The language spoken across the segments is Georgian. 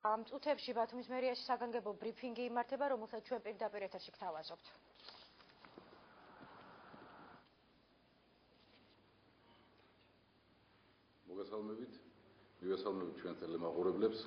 ამ წუთებში ბათუმის მერიაში საგანგებო ბრიფინგი იმართება, რომელსაც ჩვენ პირდაპირ ეთერში გთავაზობთ. მოგესალმებით ჩვენ ტელემაყურებლებს.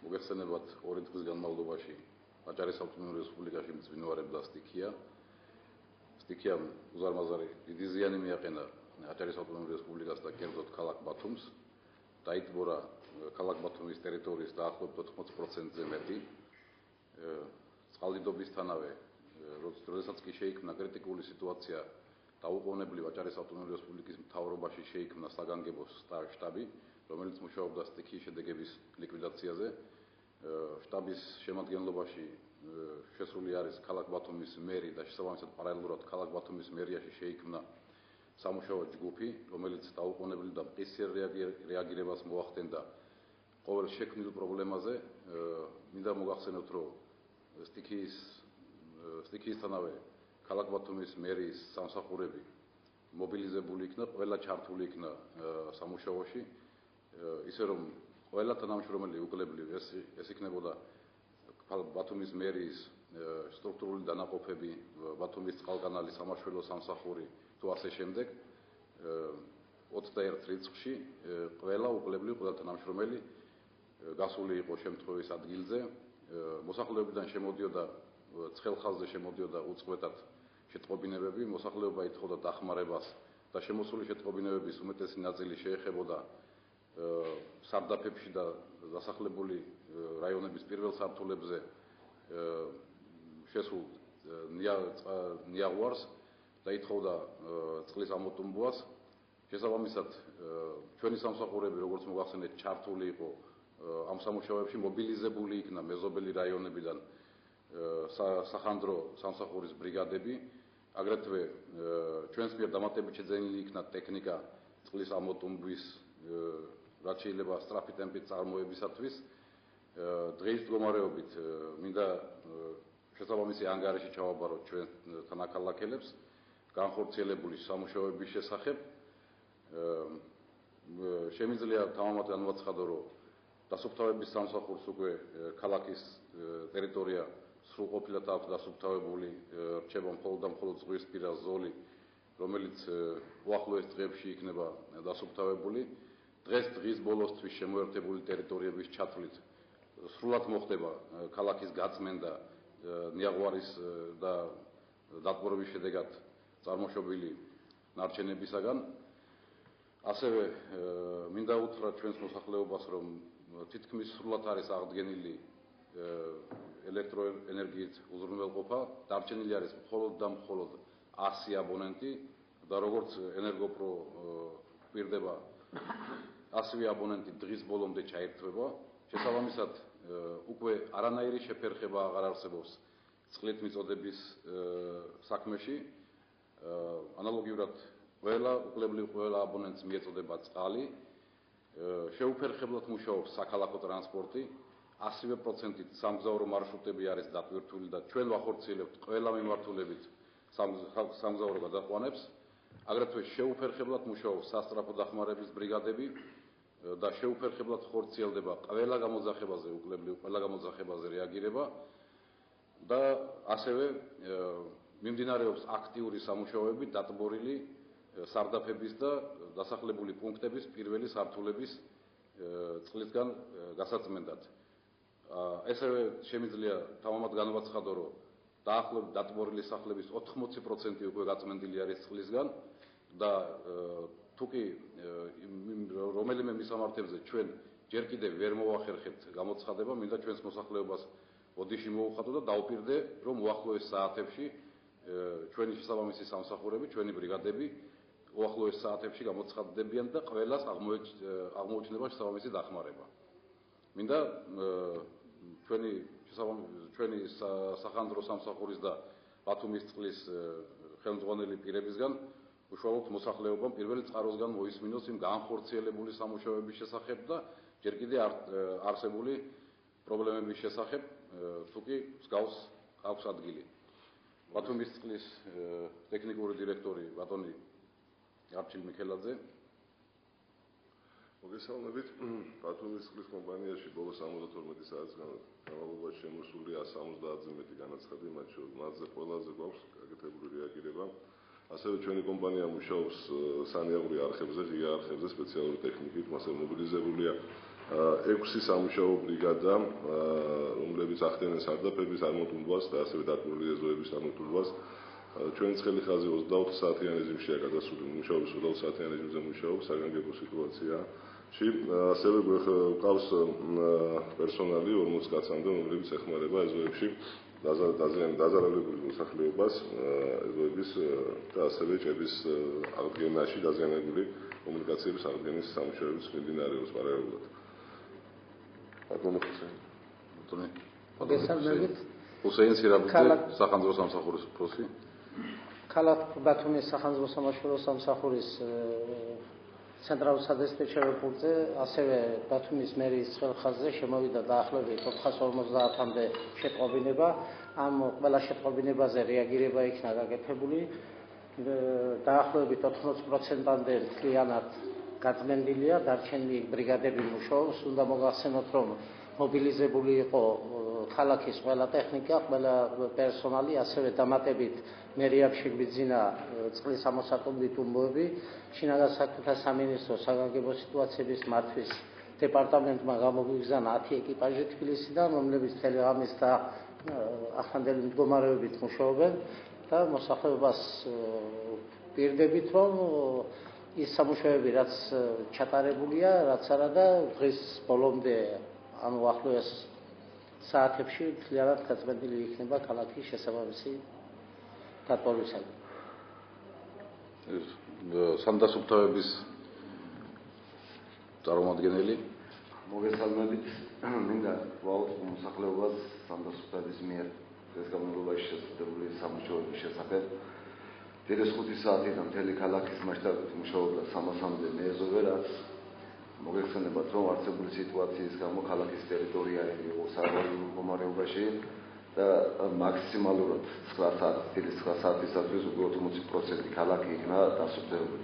მოგეხსენებათ 2 დღის განმავლობაში აჭარის ავტონომიური რესპუბლიკაში მძვინვარებდა სტიქია. სტიქიამ უზარმაზარი დიდი ზიანი მიაყენა აჭარის ავტონომურ რესპუბლიკას და კერძოდ ქალაქ ბათუმს. დაიტბორა ქალაქ ბათუმის ტერიტორიის დაახლოებით 80%-ზე მეტი. წყალდიდობისთანავე, როდესაც კი შეიქმნა კრიტიკული სიტუაცია დაუყოვნებლივ აჭარის ავტონომიური რესპუბლიკის მთავრობაში შეიქმნა საგანგებო შტაბი, რომელიც მუშაობდა სტიქიის შედეგების ლიკვიდაციაზე. შტაბის შემადგენლობაში შესული არის ქალაქ ბათუმის მერი და შესაბამისად პარალელურად ქალაქ ბათუმის მერიაში შეიქმნა სამუშაო ჯგუფი, რომელიც დაუყოვნებლივ და მყისიერ რეაგირებას მოახდენდა ყოველ შექმნილ პრობლემაზე. მინდა მოგახსენოთ, რომ სტიქიისთანავე ქალაქ ბათუმის მერის სამსახურები მობილიზებული იქნა, ყველა ჩართული იქნა სამუშაოში, ისე რომ ყველა თანამშრომელი უკლებლივ ეს იქნებოდა ბათუმის მერის სტრუქტურული დანაყოფები, ბათუმის წყალკანალი, სამაშველო სამსახური თუ ასე შემდეგ. 21 რიცხვში ყველა უკლებლივ, ყველა თანამშრომელი გასული იყო შემთხვევის ადგილზე. მოსახლეობიდან შემოდიოდა ცხელ ხაზზე შემოდიოდა უწყვეტად შეტყობინებები, მოსახლეობა ითხოვდა დახმარებას და შემოსული შეტყობინებების უმეტესი ნაწილი შეეხებოდა სარდაფებში და დასახლებული რაიონების პირველ სართულებზე შესულ ნიაღვარს და ითხოვდა წყლის ამოტუმბვას. შესაბამისად, ჩვენი სამსახურები, როგორც მოგახსენეთ, ჩართული იყო ამ სამუშაოებში, მობილიზებული იქნა მეზობელი რაიონებიდან სახანდრო სამსახურის ბრიგადები, აგრეთვე ჩვენს მიერ დამატებით შეძენილი იქნა ტექნიკა წყლის ამოტუმბვის, რაც შეიძლება სწრაფი ტემპით წარმოებისათვის. დღეის მდგომარეობით მინდა შესაბამისი ანგარიში ჩავაბაროთ ჩვენ თანაქალაქელებს განხორციელებული სამუშაოების შესახებ. შემიძლია თამამად განვაცხადო, რომ დასუფთავების სამსახურს უკვე ქალაქის ტერიტორია სრულყოფილად აქვს დასუფთავებული, რჩება მხოლოდ ზღვისპირა ზოლი, რომელიც უახლოეს დღეებში იქნება დასუფთავებული. დღის ბოლოსთვის შემოერთებული ტერიტორიების ჩათვლით სრულად მოხდება ქალაქის გაწმენდა ნიაღვარის და დატბორების შედეგად წარმოშობილი ნარჩენებისაგან. ასევე მინდა უთხრა ჩვენს მოსახლეობას, რომ თითქმის სრულად არის აღდგენილი ელექტროენერგიით უზრუნველყოფა, დარჩენილი არის მხოლოდ და მხოლოდ 100 აბონენტი და როგორც ენერგოპრო გვირდება, 100 აბონენტი დღის ბოლომდე ჩაირთვება. შესაბამისად, უკვე არანაირი შეფერხება აღარ არსებობს წყლით მიწოდების საქმეში. ანალოგიურად უკლებლივ ყველა აბონენტს მიეწოდება წყალი. შეუფერხებლად მუშაობს საქალაქო ტრანსპორტი. 100%-ით სამგზავრო მარშრუტები არის დატვირთული და ჩვენ ვახორციელებთ ყველა მიმართულებით სამგზავრო გადაყვანებს. აგრეთვე შეუფერხებლად მუშაობს სასწრაფო დახმარების ბრიგადები და შეუფერხებლად ხორციელდება ყველა გამოძახებაზე, უკლებლივ ყველა გამოძახებაზე რეაგირება და ასევე მიმდინარეობს აქტიური სამუშაოები დატბორილი სარდაფების და დასახლებული პუნქტების პირველი სართულების წყლისგან გასაწმენდად. ესევე შემიძლია თამამად განვაცხადო, რომ დაახლოებით დატბორილი სახლების 80% უკვე გაწმენდილი არის წყლისგან და თუკი რომელიმე მისამართებზე ჩვენ ჯერ კიდევ ვერ მოვახერხებთ გამოცხადება, მინდა ჩვენს მოსახლეობას ოდიში მოუხადო და დაუპირდე, რომ უახლოეს საათებში ჩვენი შესაბამისი სამსახურები, ჩვენი ბრიგადები უახლოეს საათებში გამოცხადდებიან და ყველას აღმოუჩნდება შესაბამისი დახმარება. მინდა ჩვენი სახანდრო სამსახურის და ბათუმის წყლის ხელმძღვანელი პირებისგან უშუალოდ მოსახლეობამ პირველი წყაროსგან მოისმინოს იმ განხორციელებული სამუშაოების შესახებ და ჯერ კიდევ არსებული პრობლემების შესახებ, თუკი მსგავს აქვს ადგილი. ბათუმის წყლის ტექნიკური დირექტორი ბატონი არჩილ მიქელაძე მოგესალმებით. ბათუმის წყლის კომპანიაში ბოლო 72 საათის განმავლობაში შემოსულია 170-ზე მეტი განაცხადი, მათზე ყველაზე გვაქვს გაკეთებული რეაგირება. ასევე ჩვენი კომპანია მუშაობს სანიაღვრე არხებზე, ღია არხებზე სპეციალური ტექნიკით, მასე მობილიზებულია 6 სამუშაო ბრიგადა, რომლებიც ახდენენ სარდაფების ამოტვირთვას და ასევე დაკვრილი ეზოების ამოტვირთვას. ჩვენი ცხელი ხაზი 24 საათიან რეჟიმშია გადასული, მუშაობს 24 საათიან რეჟიმზე მუშაობს საგანგებო სიტუაციაში. ასევე გვყავს პერსონალი 40 კაცამდე, რომლებიც ეხმარება ეზოებში დაზარალებული მოსახლეობას, ეზოების და ასევე ჭების აღდგენაში დაზიანებული კომუნიკაციების აღდგენის სამუშაოების მიმდინარეობს პარალელურად. მოგესალმებით. ჰუსეინ სირაბიძე, სახანძრო სამსახურის უფროსი. ქალაქ ბათუმის სახანძრო სამაშველო სამსახურის ცენტრალურ სადისპეტჩერო პუნქტზე, ასევე ბათუმის მერიის ცხელ ხაზზე შემოვიდა დაახლოებით 450-მდე შეტყობინება. ამ ყველა შეტყობინებაზე რეაგირება იქნა გაკეთებული. დაახლოებით 80%-მდე მთლიანად გაწმენდილია, დარჩენილი ბრიგადები მუშაობს. უნდა მოგახსენოთ, რომ მობილიზებული იყო ქალაქის ყველა ტექნიკა, ყველა პერსონალი, ასევე დამატებით მერიამ შეგვიძინა წყლის ამოსატუმლი ტუმბოები. შინაგან საქმეთა სამინისტროს საგანგებო სიტუაციების მართვის დეპარტამენტმა გამოგვიგზავნა 10 ეკიპაჟი თბილისიდან, რომლებიც მთელი ღამის და ახლანდელი მდგომარეობით მუშაობენ და მოსახლეობას პირდებით, რომ ის სამუშაოები, რაც ჩატარებულია, რაც არა და დღის ბოლომდე, ანუ ახლოს საათებში მთლიანად გაწმენდილი იქნება ქალაქის შესაბამისი დატოვებისაგან. სანდასუფთავების წარმომადგენელი. მოგესალმებით. მინდა ვაუწყო მოსახლეობას სანდასუფთავების მიერ დღეს განმავლობაში შესაძლებელი სამუშაოების შესახებ. დილის 5 საათიდან მთელი ქალაქის მასშტაბით მუშაობდა 300-მდე მეეზოვე, რაც მოგეხსენებათ, რომ არსებული სიტუაციის გამო ქალაქის ტერიტორია იყო საავადმყოფო მდგომარეობაში და მაქსიმალურად 9 საათის, დილის 9 საათისათვის უკვე 80% ქალაქი იქნა დასუფთავებული.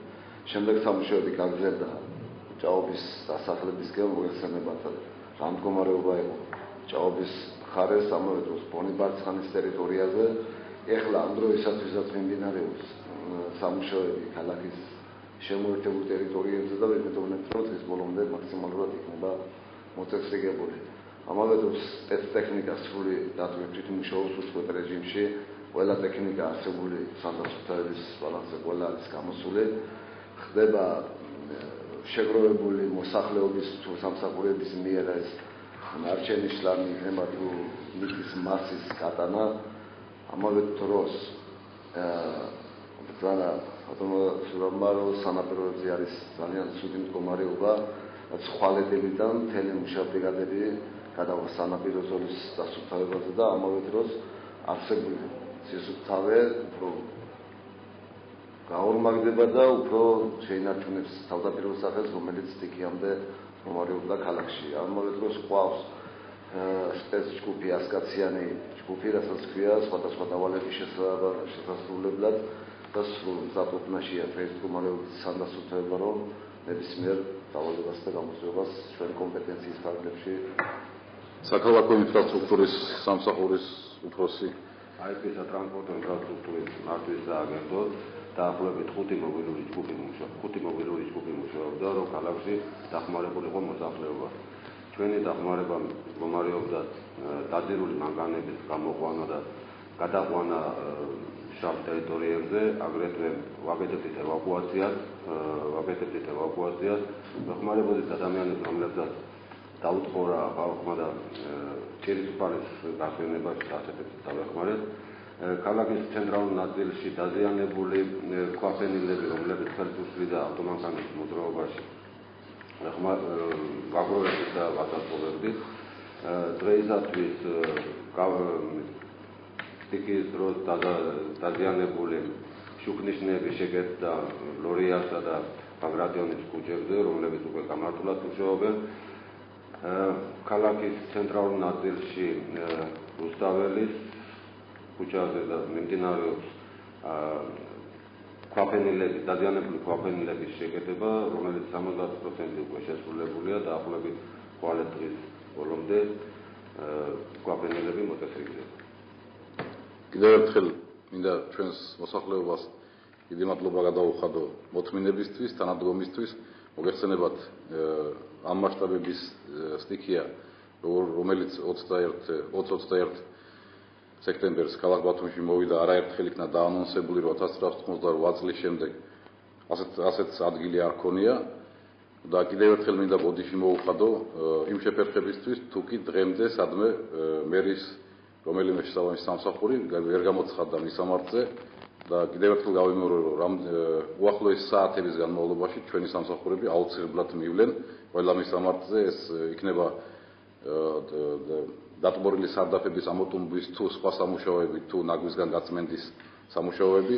შემდეგ სამუშაოები გაგრძელდა ჭაობის დასახლებისკენ, მოგეხსენებათ, რა მდგომარეობა იყო ჭაობის მხარეს, ამავე დროს ბონიბარცხანის ტერიტორიაზე. ეხლა ამ დროისათვისაც მიმდინარეობს სამუშაოები ქალაქის შემოერთებულ ტერიტორიებზე და ვიმედოვნებ, რომ დღის ბოლომდე მაქსიმალურად იქნება მოწესრიგებული. ამავე დროს ტექნიკა სრული დატვირთვით მუშაობს უწყვეტ რეჟიმში, ყველა ტექნიკა არსებული სანდასუფთავების ბალანსზე ყველა არის გამოსული, ხდება შეგროვებული მოსახლეობის თუ სამსახურების მიერ ეს ნარჩენი შლამი იქნება თუ მიწის მასის გატანა. ამავე დროს სანაპიროებზე არის ძალიან ცუდი მდგომარეობა, ცხვალებიდან მთელი მუშაბრიგადები გადავა სანაპირო ზოლის დასუფთავებაზე და ამავე დროს არსებული სისუფთავე უფრო გაორმაგდება და უფრო შეინარჩუნებს თავდაპირველ სახელს, რომელიც სტიქიამდე მდგომარეობდა ქალაქში. ამავე დროს ყავს სპეცჯგუფი ასკაციანი ჯგუფი, რასაც ქვია სხვადასხვა დავალების შესასრულებლად და სრულ მზადყოფნაშია დღეს მდგომარეობის სანდასუფთავება, რომ ნებისმიერ დავალებას და გამოძიებას ჩვენ კომპეტენციის ფარგლებში. საქალაქო ინფრასტრუქტურის სამსახურის უფროსი. აიპ-ის და ტრანსპორტ ინფრასტრუქტურის მართვის სააგენტოს დაახლოებით 5 მობილური ჯგუფი მუშაობდა, რომ ქალაქში დახმარებულიყო მოსახლეობა. ჩვენი დახმარება მდგომარეობდა დაძირული მანქანების გამოყვანა და გადაყვანა შავ ტერიტორიებზე, აგრეთვე ვაკეთებდით ევაკუაციას, მეხმარებოდით ადამიანებს, რომლებსაც დაუთხოვა ხალხმა და ჭირისუფარის გასვენებაში ასეთებს დავეხმარეთ. ქალაქის ცენტრალურ ნაწილში დაზიანებული ქვაფენილები, რომლებიც ხელს უშლიდა ავტომანქანის მოძრაობაში, ვაგროვებით და ვაწაწოვებდით. დღეისათვის სტიქიის დროს დაზიანებული შუქნიშნები შეგეცდა ლორიასა და ბაგრატიონის ქუჩებზე, რომლებიც უკვე გამართულად მუშაობენ. ქალაქის ცენტრალურ ნაწილში რუსთაველის ქუჩაზე და მიმდინარეობს ქვაფენილების, დაზიანებული ქვაფენილების შეკეთება, რომელიც 70% უკვე შესრულებულია და ახლობით თვალეთ დღის ბოლომდე ქვაფენილები მოწესრიგდება. კიდევ ერთხელ მინდა ჩვენს მოსახლეობას დიდი მადლობა გადაუხადო მოთმინებისთვის, თანადგომისთვის. მოგეხსენებათ ამ მასშტაბების სტიქია, რომელიც 20-21 სექტემბერს ქალაქ ბათუმში მოვიდა, არაერთხელ იქნა დაანონსებული, რომ 1988 წლის შემდეგ ასეთ ადგილი არ ქონია და კიდევ ერთხელ მინდა ბოდიში მოუხადო იმ შეფერხებისთვის, თუ კი დღემდე სადმე მერის რომელიმე შესაბამისი სამსახური ვერ გამოცხადდა მისამართზე და კიდევ ერთხელ გავიმეორე, რომ უახლოეს საათების განმავლობაში ჩვენი სამსახურები აუცილებლად მივლენ ყველა მისამართზე. ეს იქნება დატბორილი სარდაფების ამოტუმბვის თუ სხვა სამუშაოები თუ ნაგვისგან გაწმენდის სამუშაოები.